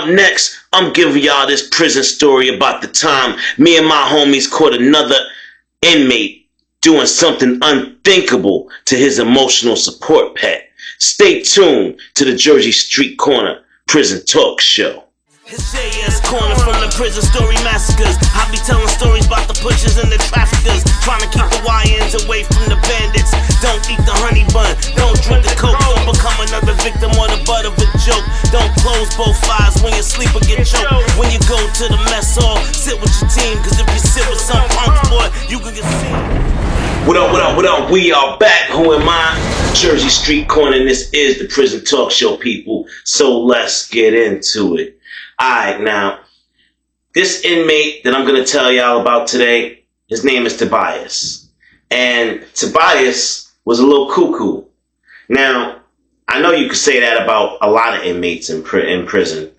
Up next, I'm giving y'all this prison story about the time me and my homies caught another inmate doing something unthinkable to his emotional support pet. Stay tuned to the Jersey Street Corner Prison Talk Show. It's JS Corner from the prison story massacres. I be telling stories about the pushers and the traffickers, trying to keep the YNs away from the bandits. Don't eat the honey bun, don't drink the coke, don't become another victim or the butt of a joke. Don't close both eyes when you sleep or get choked. When you go to the mess hall, sit with your team, cause if you sit with some punk boy, you can get seen. What up, what up, what up? We are back. Who am I? Jersey Street Corner, and this is the Prison Talk Show, people. So let's get into it. Alright, now, this inmate that I'm going to tell y'all about today, his name is Tobias. And Tobias was a little cuckoo. Now, I know you could say that about a lot of inmates in prison,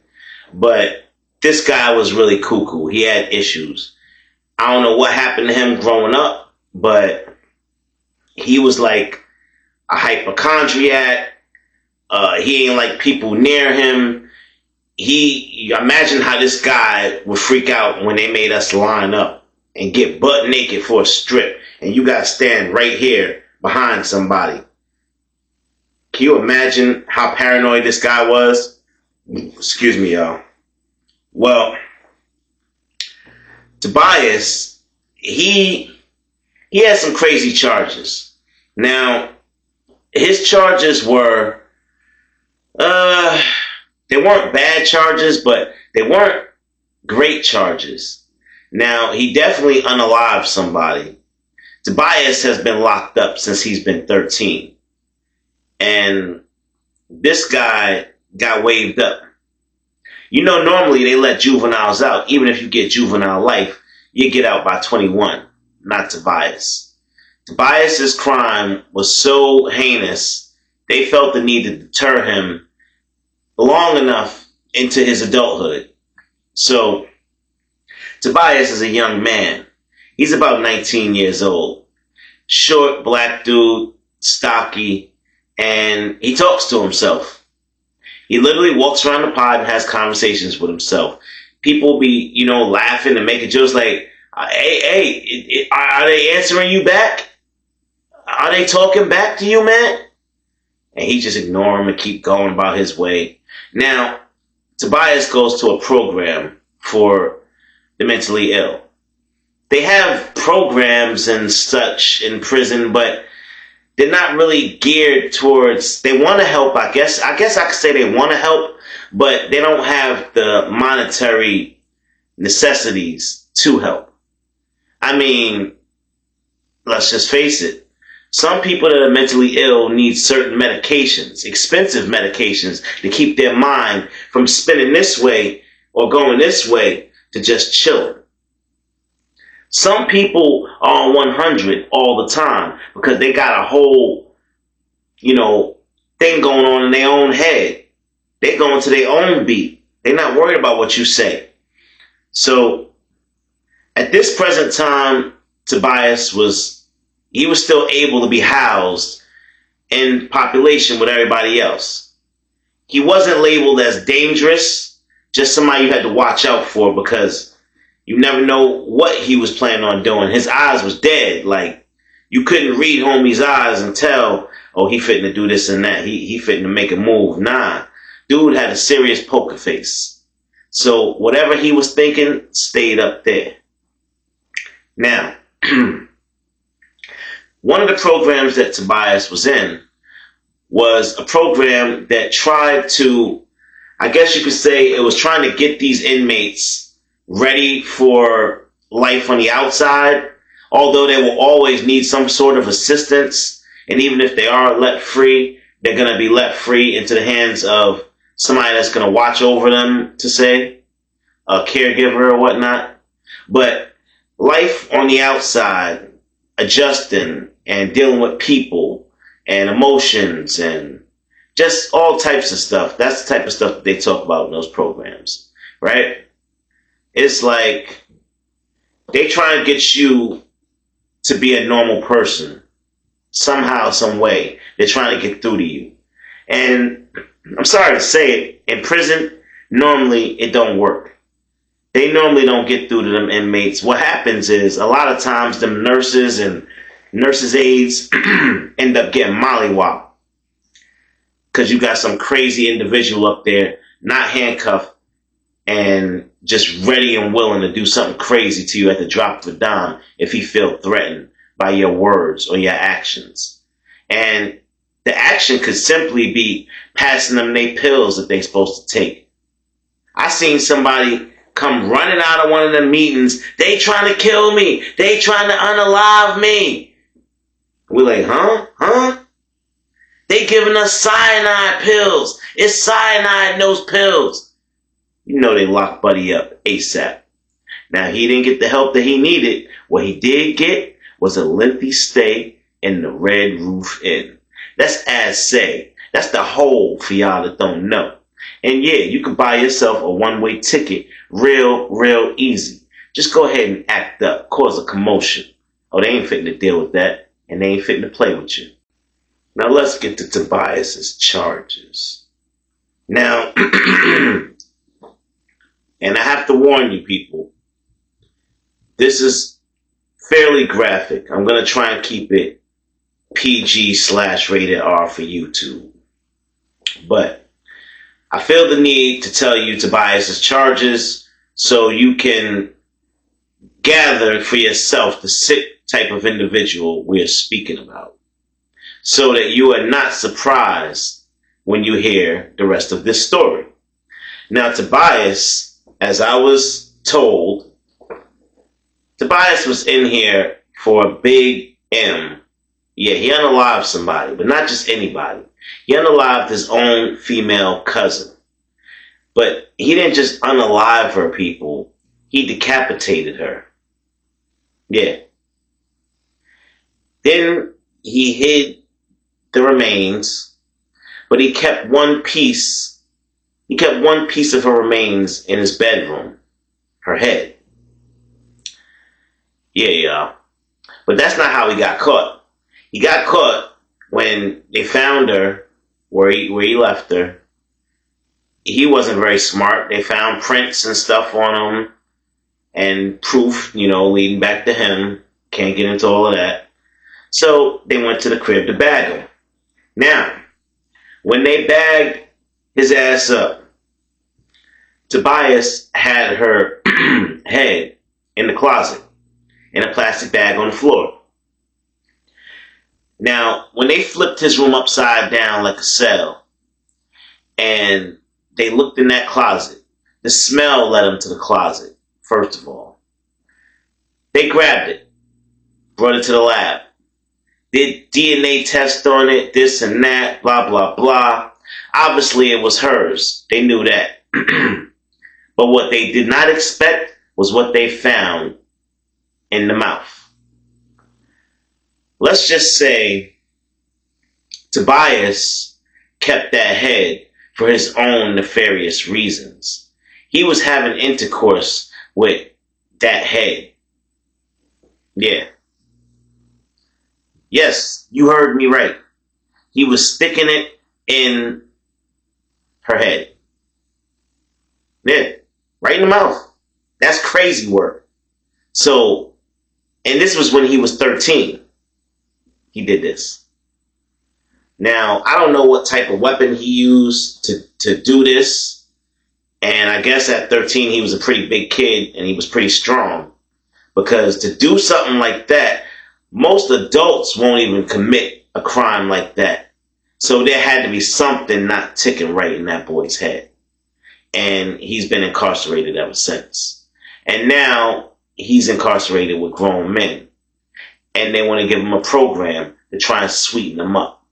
but this guy was really cuckoo. He had issues. I don't know what happened to him growing up, but he was like a hypochondriac. He ain't like people near him. Imagine how this guy would freak out when they made us line up and get butt naked for a strip, and you gotta stand right here behind somebody. Can you imagine how paranoid this guy was? Excuse me, y'all. Well, Tobias, he had some crazy charges. Now, his charges were, they weren't bad charges, but they weren't great charges. Now, he definitely unalived somebody. Tobias has been locked up since he's been 13. And this guy got waved up. You know, normally they let juveniles out. Even if you get juvenile life, you get out by 21. Not Tobias. Tobias's crime was so heinous, they felt the need to deter him long enough into his adulthood. So, Tobias is a young man. He's about 19 years old. Short, black dude, stocky, and he talks to himself. He literally walks around the pod and has conversations with himself. People be, laughing and making jokes like, hey, are they answering you back? Are they talking back to you, man? And he just ignore him and keep going about his way. Now, Tobias goes to a program for the mentally ill. They have programs and such in prison, but they're not really geared towards, they want to help, I guess I could say they want to help, but they don't have the monetary necessities to help. I mean, let's just face it. Some people that are mentally ill need certain medications, expensive medications, to keep their mind from spinning this way or going this way to just chilling. Some people are on 100 all the time because they got a whole, thing going on in their own head. They going to their own beat. They're not worried about what you say. So at this present time, Tobias was still able to be housed in population with everybody else. He wasn't labeled as dangerous, just somebody you had to watch out for because you never know what he was planning on doing. His eyes was dead. Like, you couldn't read homie's eyes and tell, oh, he fitting to do this and that. He fitting to make a move. Nah. Dude had a serious poker face. So whatever he was thinking stayed up there. Now, one of the programs that Tobias was in was a program that tried to, I guess you could say it was trying to get these inmates ready for life on the outside, although they will always need some sort of assistance. And even if they are let free, they're going to be let free into the hands of somebody that's going to watch over them, to say, a caregiver or whatnot. But life on the outside, adjusting and dealing with people and emotions and just all types of stuff. That's the type of stuff that they talk about in those programs, right? It's like they try and get you to be a normal person somehow, some way. They're trying to get through to you. And I'm sorry to say it, in prison, normally it don't work. They normally don't get through to them inmates. What happens is a lot of times them nurses and nurses' aides end up getting mollywopped because you got some crazy individual up there, not handcuffed, and just ready and willing to do something crazy to you at the drop of a dime if he feel threatened by your words or your actions. And the action could simply be passing them their pills that they supposed to take. I seen somebody come running out of one of the meetings. They trying to kill me. They trying to unalive me. We're like, huh? They giving us cyanide pills. It's cyanide in those pills. You know they locked Buddy up ASAP. Now, he didn't get the help that he needed. What he did get was a lengthy stay in the Red Roof Inn. That's as say. That's the hole for y'all that don't know. And yeah, you can buy yourself a one-way ticket real easy. Just go ahead and act up, cause a commotion. Oh, they ain't fitting to deal with that, and they ain't fitting to play with you. Now let's get to Tobias's charges. Now, and I have to warn you people, this is fairly graphic. I'm going to try and keep it PG/rated R for YouTube. But I feel the need to tell you Tobias's charges so you can gather for yourself the sick type of individual we are speaking about, so that you are not surprised when you hear the rest of this story. Now, Tobias, as I was told, Tobias was in here for a big M. Yeah, he unalived somebody, but not just anybody. He unalived his own female cousin. But he didn't just unalive her, people. He decapitated her. Yeah. Then he hid the remains, but he kept one piece. He kept one piece of her remains in his bedroom. Her head. Yeah, y'all. But that's not how he got caught. He got caught when they found her where he left her. He wasn't very smart. They found prints and stuff on him and proof, leading back to him. Can't get into all of that. So they went to the crib to bag him. Now, when they bagged his ass up, Tobias had her head in the closet in a plastic bag on the floor. Now, when they flipped his room upside down like a cell and they looked in that closet, the smell led them to the closet, first of all. They grabbed it, brought it to the lab, did DNA test on it, this and that, blah, blah, blah. Obviously, it was hers. They knew that. But what they did not expect was what they found in the mouth. Let's just say Tobias kept that head for his own nefarious reasons. He was having intercourse with that head. Yeah. Yes, you heard me right. He was sticking it in her head. Yeah, right in the mouth. That's crazy work. So, and this was when he was 13. He did this. Now, I don't know what type of weapon he used to do this. And I guess at 13, he was a pretty big kid and he was pretty strong. Because to do something like that, most adults won't even commit a crime like that. So there had to be something not ticking right in that boy's head. And he's been incarcerated ever since. And now he's incarcerated with grown men. And they want to give him a program to try and sweeten him up.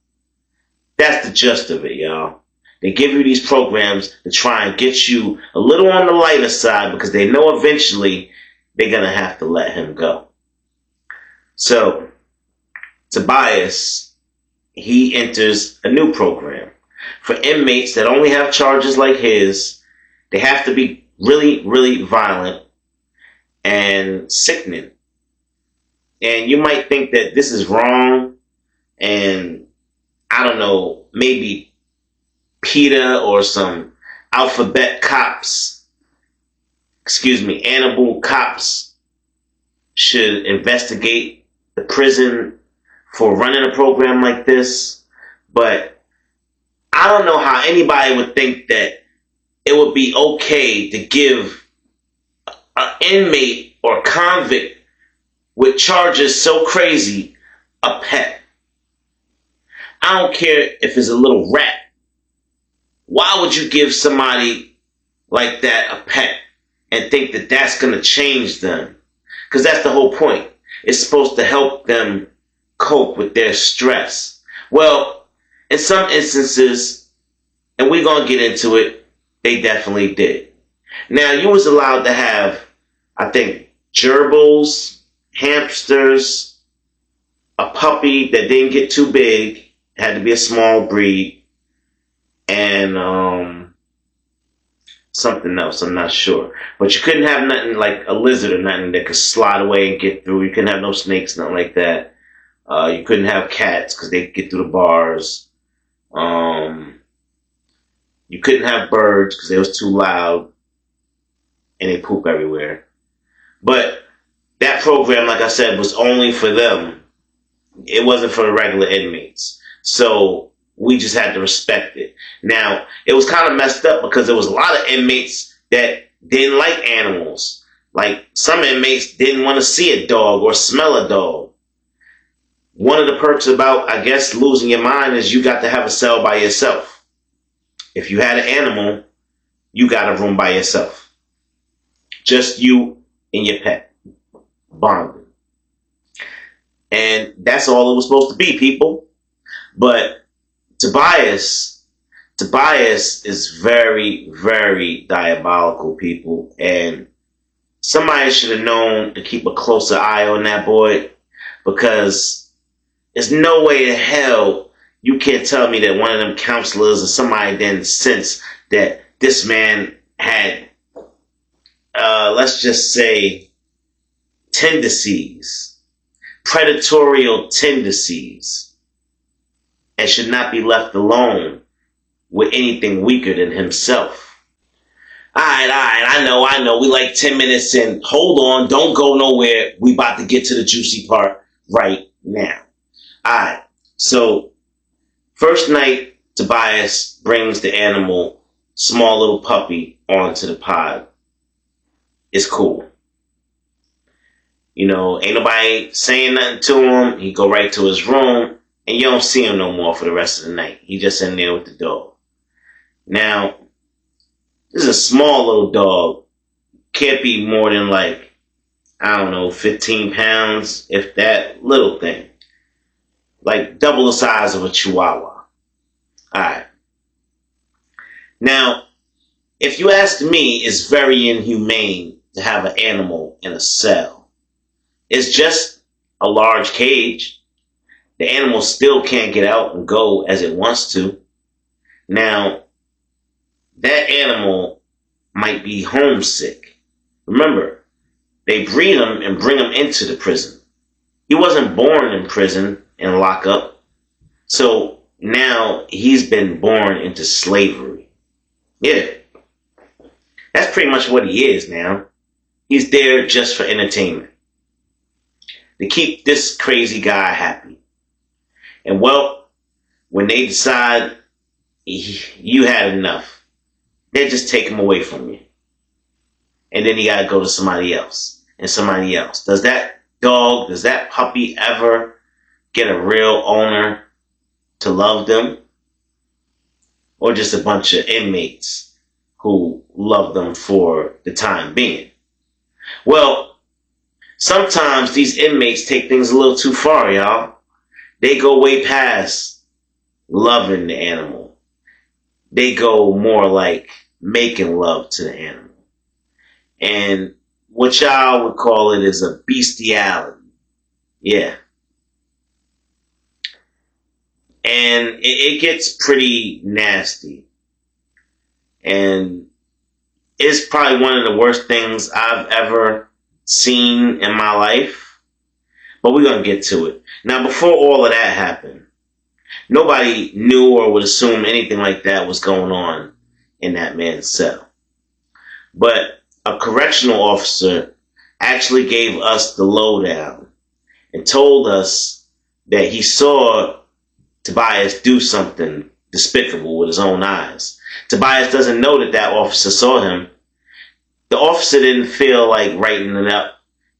That's the gist of it, y'all. They give you these programs to try and get you a little on the lighter side because they know eventually they're going to have to let him go. So, Tobias, he enters a new program. For inmates that only have charges like his, they have to be really, really violent and sickening. And you might think that this is wrong and, I don't know, maybe PETA or some animal cops should investigate the prison for running a program like this. But I don't know how anybody would think that it would be okay to give an inmate or convict with charges so crazy a pet. I don't care if it's a little rat. Why would you give somebody like that a pet and think that that's going to change them? Because that's the whole point. It's supposed to help them cope with their stress. Well, in some instances, and we're going to get into it, they definitely did. Now, you was allowed to have, I think, gerbils, hamsters, a puppy that didn't get too big, had to be a small breed, and something else, I'm not sure. But you couldn't have nothing like a lizard or nothing that could slide away and get through. You couldn't have no snakes, nothing like that. You couldn't have cats because they could get through the bars. You couldn't have birds because they was too loud and they poop everywhere. But that program, like I said, was only for them. It wasn't for the regular inmates. So we just had to respect it. Now, it was kind of messed up because there was a lot of inmates that didn't like animals. Like, some inmates didn't want to see a dog or smell a dog. One of the perks about, I guess, losing your mind is you got to have a cell by yourself. If you had an animal, you got a room by yourself. Just you and your pet. Bonding. And that's all it was supposed to be, people. But Tobias is very, very diabolical, people. And somebody should have known to keep a closer eye on that boy, because there's no way in hell you can't tell me that one of them counselors or somebody didn't sense that this man had, let's just say, tendencies, predatorial tendencies, and should not be left alone with anything weaker than himself. Alright, I know. We like 10 minutes in. Hold on, don't go nowhere. We about to get to the juicy part right now. Alright, so first night, Tobias brings the animal, small little puppy, onto the pod. It's cool. You know, ain't nobody saying nothing to him. He go right to his room, and you don't see him no more for the rest of the night. He just in there with the dog. Now, this is a small little dog. Can't be more than 15 pounds, if that, little thing. Like double the size of a chihuahua. Alright. Now, if you ask me, it's very inhumane to have an animal in a cell. It's just a large cage. The animal still can't get out and go as it wants to. Now, that animal might be homesick. Remember, they breed him and bring him into the prison. He wasn't born in prison and lockup. So now he's been born into slavery. Yeah. That's pretty much what he is now. He's there just for entertainment. To keep this crazy guy happy. And well, when they decide you had enough, they just take him away from you. And then you gotta go to somebody else. And somebody else. Does that dog, does that puppy ever get a real owner to love them? Or just a bunch of inmates who love them for the time being? Well, sometimes these inmates take things a little too far, y'all. They go way past loving the animal. They go more like making love to the animal. And what y'all would call it is a bestiality. Yeah. And it gets pretty nasty. And it's probably one of the worst things I've ever seen in my life. But we're going to get to it. Now, before all of that happened, nobody knew or would assume anything like that was going on in that man's cell. But a correctional officer actually gave us the lowdown and told us that he saw Tobias do something despicable with his own eyes. Tobias doesn't know that that officer saw him. The officer didn't feel like writing it up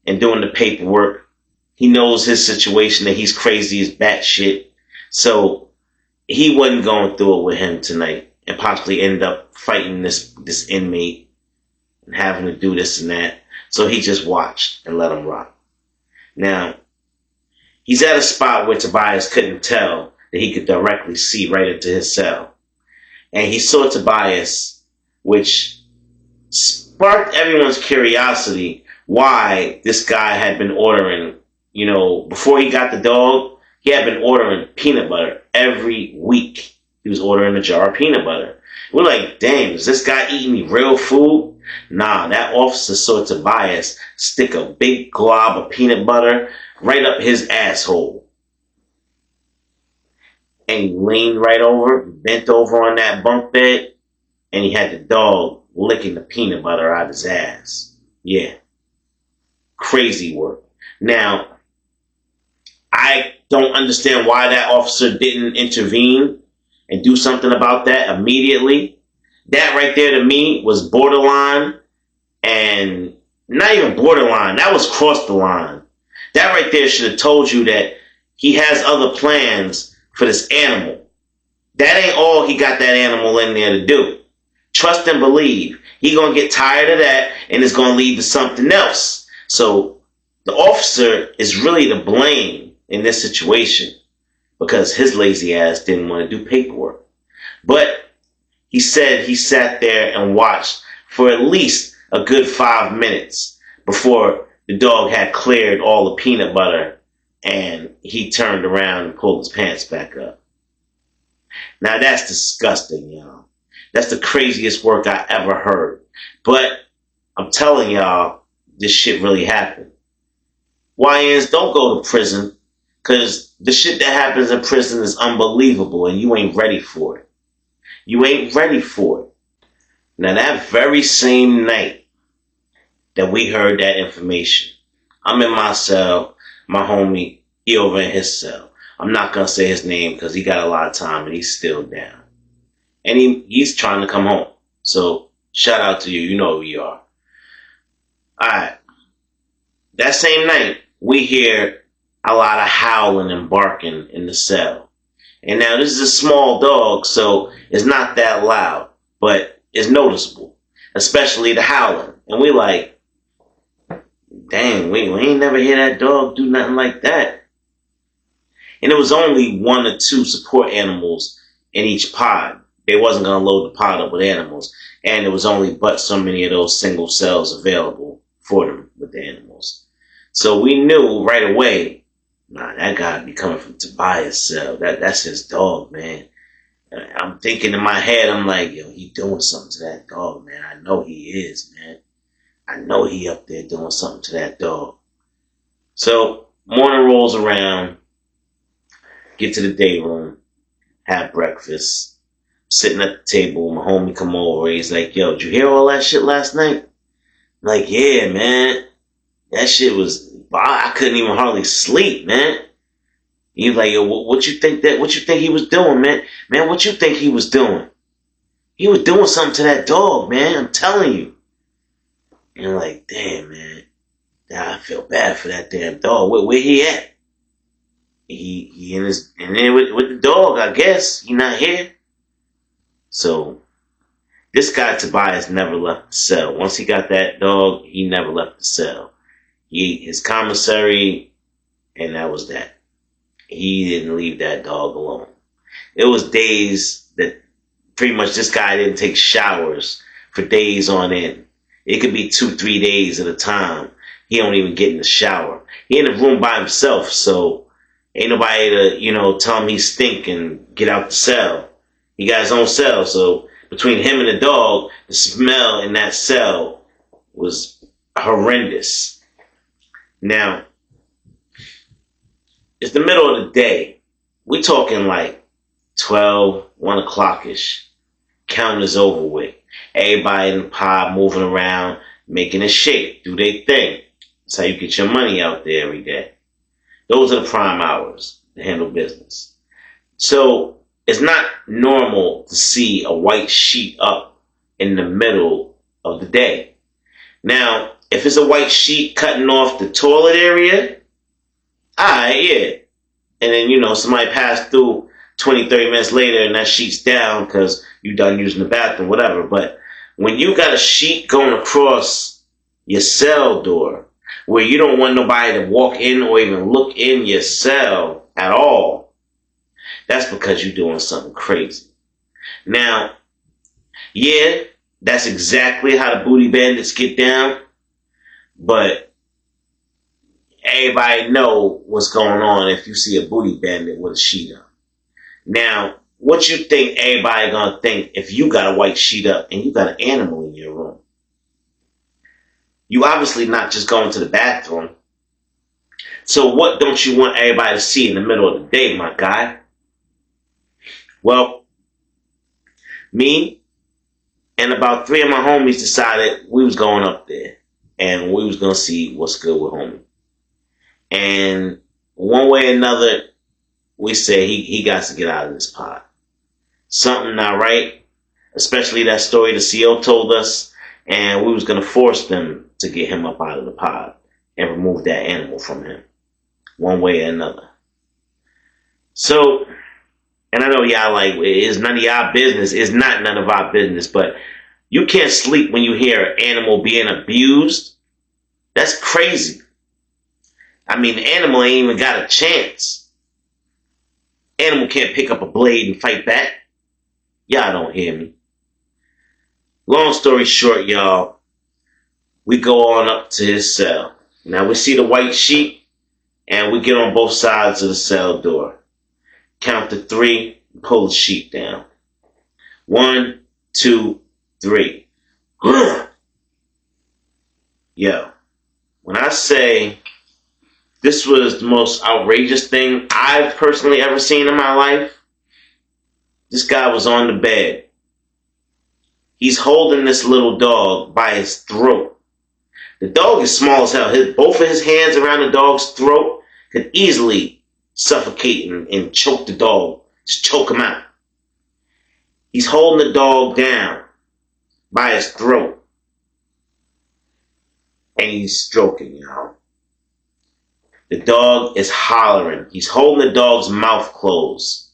and doing the paperwork. He knows his situation, that he's crazy as batshit. So he wasn't going through it with him tonight and possibly end up fighting this inmate and having to do this and that. So he just watched and let him rock. Now, he's at a spot where Tobias couldn't tell that he could directly see right into his cell. And he saw Tobias, which sparked everyone's curiosity why this guy had been ordering, before he got the dog, he had been ordering peanut butter every week. He was ordering a jar of peanut butter. We're like, damn, is this guy eating real food? Nah, that officer saw Tobias stick a big glob of peanut butter right up his asshole. And he leaned right over, bent over on that bunk bed, and he had the dog licking the peanut butter out of his ass. Yeah. Crazy work. Now, I don't understand why that officer didn't intervene and do something about that immediately. That right there to me was borderline, and not even borderline. That was cross the line. That right there should have told you that he has other plans for this animal. That ain't all he got that animal in there to do. Trust and believe. He gonna get tired of that and it's gonna lead to something else. So the officer is really to blame in this situation because his lazy ass didn't want to do paperwork. But he said he sat there and watched for at least a good 5 minutes before the dog had cleared all the peanut butter and he turned around and pulled his pants back up. Now that's disgusting, y'all. That's the craziest work I ever heard. But I'm telling y'all, this shit really happened. YNs, don't go to prison, because the shit that happens in prison is unbelievable and you ain't ready for it. You ain't ready for it. Now that very same night that we heard that information, I'm in my cell, my homie, he over in his cell. I'm not going to say his name because he got a lot of time and he's still down. And he's trying to come home. So shout out to you. You know who you are. Alright. That same night, we hear a lot of howling and barking in the cell. And now this is a small dog, so it's not that loud. But it's noticeable. Especially the howling. And we like, dang, we ain't never hear that dog do nothing like that. And it was only 1 or 2 support animals in each pod. They wasn't going to load the pod up with animals. And there was only but so many of those single cells available for them with the animals. So we knew right away, nah, that gotta be coming from Tobias' cell. That's his dog, man. I'm thinking in my head, I'm like, yo, he doing something to that dog, man. I know he is, man. I know he up there doing something to that dog. So morning rolls around, get to the day room, have breakfast. Sitting at the table, my homie come over. He's like, yo, did you hear all that shit last night? I'm like, yeah, man. That shit was, I couldn't even hardly sleep, man. He's like, yo, what you think he was doing, man? Man, what you think he was doing? He was doing something to that dog, man. I'm telling you. And I'm like, damn, man. I feel bad for that damn dog. Where he at? He in there with the dog, I guess. He not here. So, this guy Tobias never left the cell. Once he got that dog, he never left the cell. His commissary, and that was that. He didn't leave that dog alone. It was days that pretty much this guy didn't take showers for days on end. It could be 2-3 days at a time. He don't even get in the shower. He in the room by himself, so ain't nobody to, tell him he stink and get out the cell. He got his own cell, so between him and the dog, the smell in that cell was horrendous. Now, it's the middle of the day. We talking like 12, 1 o'clock-ish. encounter's over with. Everybody in the pod moving around, making it shake, do their thing. That's how you get your money out there every day. Those are the prime hours to handle business. So it's not normal to see a white sheet up in the middle of the day. Now, if it's a white sheet cutting off the toilet area, alright, yeah. And then, somebody passed through 20, 30 minutes later and that sheet's down because you done using the bathroom, whatever. But when you got a sheet going across your cell door where you don't want nobody to walk in or even look in your cell at all, that's because you're doing something crazy. Now, yeah, that's exactly how the booty bandits get down, but everybody know what's going on if you see a booty bandit with a sheet up. Now, what you think everybody gonna think if you got a white sheet up and you got an animal in your room? You obviously not just going to the bathroom. So what don't you want everybody to see in the middle of the day, my guy? Well, me and about 3 of my homies decided we was going up there and we was gonna see what's good with homie. And one way or another, we said he got to get out of this pod. Something not right, especially that story the CO told us, and we was going to force them to get him up out of the pod and remove that animal from him, one way or another. So, and I know y'all like, it's none of y'all business. It's not none of our business, but you can't sleep when you hear an animal being abused. That's crazy. I mean, the animal ain't even got a chance. Animal can't pick up a blade and fight back. Y'all don't hear me. Long story short, y'all, we go on up to his cell. Now we see the white sheet, and we get on both sides of the cell door. Count to 3, pull the sheet down. 1, 2, 3. Yo, when I say this was the most outrageous thing I've personally ever seen in my life, this guy was on the bed. He's holding this little dog by his throat. The dog is small as hell. Both of his hands around the dog's throat could easily suffocate and choke the dog. Just choke him out. He's holding the dog down by his throat. And he's stroking, y'all. The dog is hollering. He's holding the dog's mouth closed.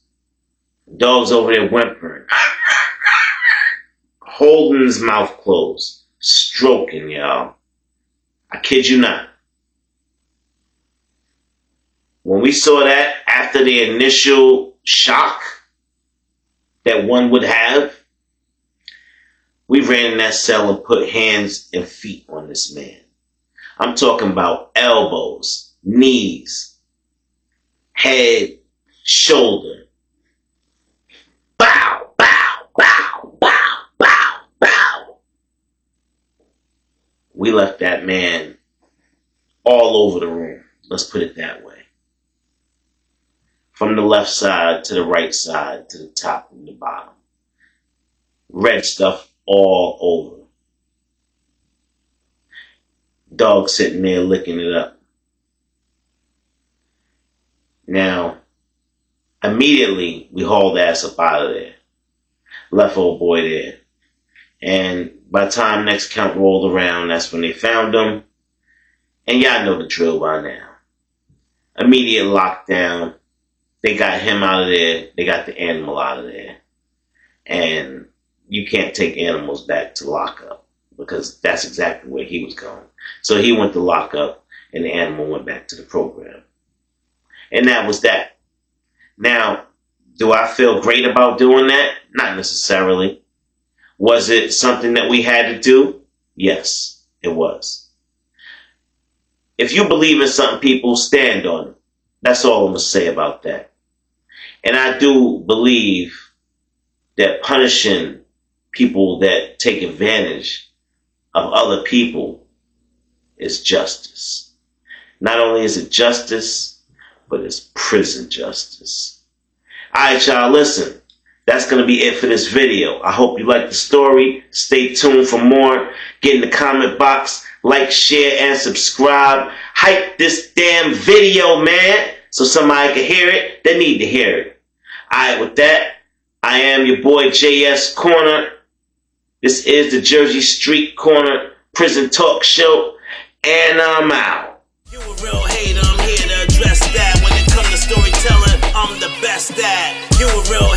The dog's over there whimpering. Holding his mouth closed. Stroking, y'all. I kid you not. When we saw that, after the initial shock that one would have, we ran in that cell and put hands and feet on this man. I'm talking about elbows, knees, head, shoulder. Bow, bow, bow, bow, bow, bow. We left that man all over the room. Let's put it that way. From the left side to the right side, to the top and the bottom. Red stuff all over. Dog sitting there licking it up. Now, immediately we hauled ass up out of there. Left old boy there. And by the time next count rolled around, that's when they found him. And y'all know the drill by now. Immediate lockdown. They got him out of there. They got the animal out of there. And you can't take animals back to lockup because that's exactly where he was going. So he went to lockup and the animal went back to the program. And that was that. Now, do I feel great about doing that? Not necessarily. Was it something that we had to do? Yes, it was. If you believe in something, people, stand on it. That's all I'm going to say about that. And I do believe that punishing people that take advantage of other people is justice. Not only is it justice, but it's prison justice. All right, y'all, listen. that's going to be it for this video. I hope you like the story. Stay tuned for more. Get in the comment box. Like, share, and subscribe. Hype this damn video, man, so somebody can hear it. They need to hear it. Alright, with that, I am your boy JS Corner. This is the Jersey Street Corner Prison Talk Show, and I'm out. You a real hater, I'm here to address that. When it comes to storytelling, I'm the best at. You a real